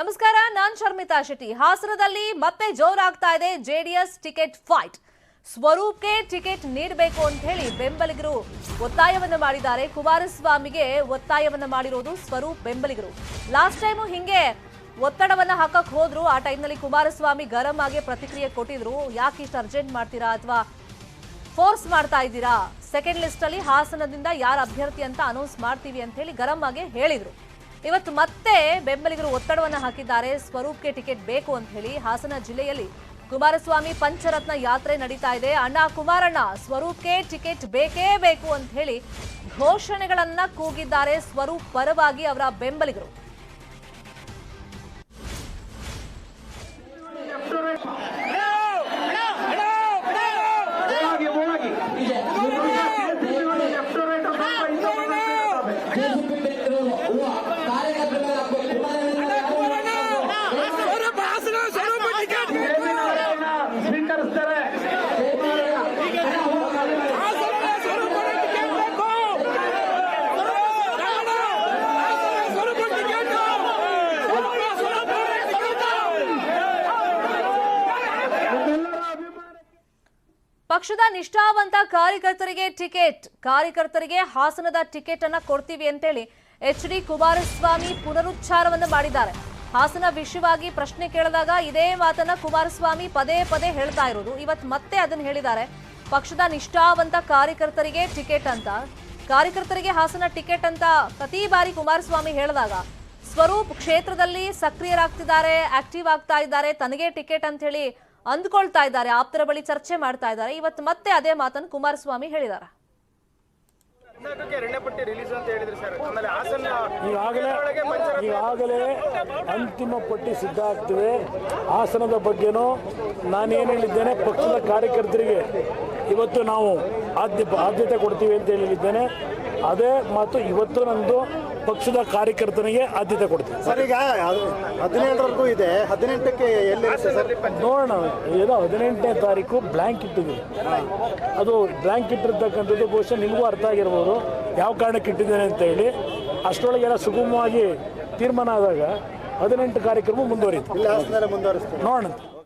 ನಮಸ್ಕಾರ, ನಾನು ಶರ್ಮಿತಾ ಶೆಟ್ಟಿ. ಹಾಸನದಲ್ಲಿ ಮತ್ತೆ ಜೋರಾಗ್ತಾ ಇದೆ ಜೆಡಿಎಸ್ ಟಿಕೆಟ್ ಫೈಟ್. ಸ್ವರೂಪ್ಗೆ ಟಿಕೆಟ್ ನೀಡಬೇಕು ಅಂತ ಹೇಳಿ ಬೆಂಬಲಿಗರು ಒತ್ತಾಯವನ್ನ ಮಾಡಿದ್ದಾರೆ. ಕುಮಾರಸ್ವಾಮಿಗೆ ಒತ್ತಾಯವನ್ನ ಮಾಡಿರೋದು ಸ್ವರೂಪ್ ಬೆಂಬಲಿಗರು. ಲಾಸ್ಟ್ ಟೈಮು ಹಿಂಗೆ ಒತ್ತಡವನ್ನ ಹಾಕಕ್ ಹೋದ್ರು. ಆ ಟೈಮ್ನಲ್ಲಿ ಕುಮಾರಸ್ವಾಮಿ ಗರಂ ಆಗಿ ಪ್ರತಿಕ್ರಿಯೆ ಕೊಟ್ಟಿದ್ರು. ಯಾಕೆ ಇಷ್ಟು ಅರ್ಜೆಂಟ್ ಮಾಡ್ತೀರಾ ಅಥವಾ ಫೋರ್ಸ್ ಮಾಡ್ತಾ ಇದ್ದೀರಾ, ಸೆಕೆಂಡ್ ಲಿಸ್ಟ್ ಅಲ್ಲಿ ಹಾಸನದಿಂದ ಯಾರ ಅಭ್ಯರ್ಥಿ ಅಂತ ಅನೌನ್ಸ್ ಮಾಡ್ತೀವಿ ಅಂತ ಹೇಳಿ ಗರಂ ಆಗಿ ಹೇಳಿದ್ರು. ಇವತ್ತು ಮತ್ತೆ ಬೆಂಬಲಿಗರು ಒತ್ತಡವನ್ನ ಹಾಕಿದ್ದಾರೆ. ಸ್ವರೂಪ್ಗೆ ಟಿಕೆಟ್ ಬೇಕು ಅಂತ ಹೇಳಿ ಹಾಸನ ಜಿಲ್ಲೆಯಲ್ಲಿ ಕುಮಾರಸ್ವಾಮಿ ಪಂಚರತ್ನ ಯಾತ್ರೆ ನಡೀತಾ ಇದೆ. ಅಣ್ಣ ಕುಮಾರಣ್ಣ, ಸ್ವರೂಪ್ಗೆ ಟಿಕೆಟ್ ಬೇಕೇ ಬೇಕು ಅಂತ ಹೇಳಿ ಘೋಷಣೆಗಳನ್ನ ಕೂಗಿದ್ದಾರೆ ಸ್ವರೂಪ್ ಪರವಾಗಿ ಅವರ ಬೆಂಬಲಿಗರು. ಪಕ್ಷದ ನಿಷ್ಠಾವಂತ ಕಾರ್ಯಕರ್ತರಿಗೆ ಹಾಸನದ ಟಿಕೆಟ್ ಅನ್ನ ಕೊಡ್ತೀವಿ ಅಂತೇಳಿ ಎಚ್.ಡಿ. ಕುಮಾರಸ್ವಾಮಿ ಪುನರುಚ್ಚಾರವನ್ನು ಮಾಡಿದ್ದಾರೆ. ಹಾಸನ ವಿಷಯವಾಗಿ ಪ್ರಶ್ನೆ ಕೇಳಿದಾಗ ಇದೇ ಮಾತನ್ನ ಕುಮಾರಸ್ವಾಮಿ ಪದೇ ಪದೇ ಹೇಳ್ತಾ ಇರೋದು. ಇವತ್ತು ಮತ್ತೆ ಅದನ್ನ ಹೇಳಿದ್ದಾರೆ. ಪಕ್ಷದ ನಿಷ್ಠಾವಂತ ಕಾರ್ಯಕರ್ತರಿಗೆ ಟಿಕೆಟ್ ಅಂತ, ಕಾರ್ಯಕರ್ತರಿಗೆ ಹಾಸನ ಟಿಕೆಟ್ ಅಂತ ಪ್ರತಿ ಬಾರಿ ಕುಮಾರಸ್ವಾಮಿ ಹೇಳಿದಾಗ ಸ್ವರೂಪ್ ಕ್ಷೇತ್ರದಲ್ಲಿ ಸಕ್ರಿಯರಾಗ್ತಿದ್ದಾರೆ, ಆಕ್ಟಿವ್ ಆಗ್ತಾ ಇದ್ದಾರೆ, ತನಗೆ ಟಿಕೆಟ್ ಅಂತ ಹೇಳಿ ಅಂದ್ಕೊಳ್ತಾ ಇದ್ದಾರೆ, ಆಪ್ತರ ಬಳಿ ಚರ್ಚೆ ಮಾಡ್ತಾ ಇದ್ದಾರೆ. ಇವತ್ತು ಮತ್ತೆ ಅದೇ ಮಾತನ್ನು ಕುಮಾರಸ್ವಾಮಿ ಹೇಳಿದ್ದಾರೆ. ಈಗಾಗಲೇ ಅಂತಿಮ ಪಟ್ಟಿ ಸಿದ್ಧ ಆಗ್ತಿವೆ. ಹಾಸನದ ಬಗ್ಗೆನೂ ನಾನೇನು ಹೇಳಿದ್ದೇನೆ, ಪಕ್ಷದ ಕಾರ್ಯಕರ್ತರಿಗೆ ಇವತ್ತು ನಾವು ಆದ್ಯತೆ ಕೊಡ್ತೀವಿ ಅಂತ ಹೇಳಿದ್ದೇನೆ. ಅದೇ ಮಾತು ಇವತ್ತು ನಂದು ಪಕ್ಷದ ಕಾರ್ಯಕರ್ತನಿಗೆ ಆದ್ಯತೆ ಕೊಡ್ತೀವಿ. ಸರ್, ಈಗ 17ರವರೆಗೂ ಇದೆ, 18ಕ್ಕೆ ಎಲ್ಲಿ ಸರ್? ನೋಡೋಣ. ಏನೋ 18ನೇ ತಾರೀಕು ಬ್ಲ್ಯಾಂಕ್ ಇಟ್ಟಿದ್ದೀವಿ. ಅದು ಬ್ಲ್ಯಾಂಕ್ ಇಟ್ಟಿರ್ತಕ್ಕಂಥದ್ದು ಬಹುಶಃ ನಿಮಗೂ ಅರ್ಥ ಆಗಿರ್ಬೋದು ಯಾವ ಕಾರಣಕ್ಕೆ ಇಟ್ಟಿದ್ದೇನೆ ಅಂತ ಹೇಳಿ. ಅಷ್ಟರೊಳಗೆಲ್ಲ ಸುಗಮವಾಗಿ ತೀರ್ಮಾನ ಆದಾಗ 18 ಕಾರ್ಯಕ್ರಮ ಮುಂದುವರಿಯುತ್ತೆ. ಮುಂದುವರಿಸ್ತೀವಿ ನೋಡೋಣ.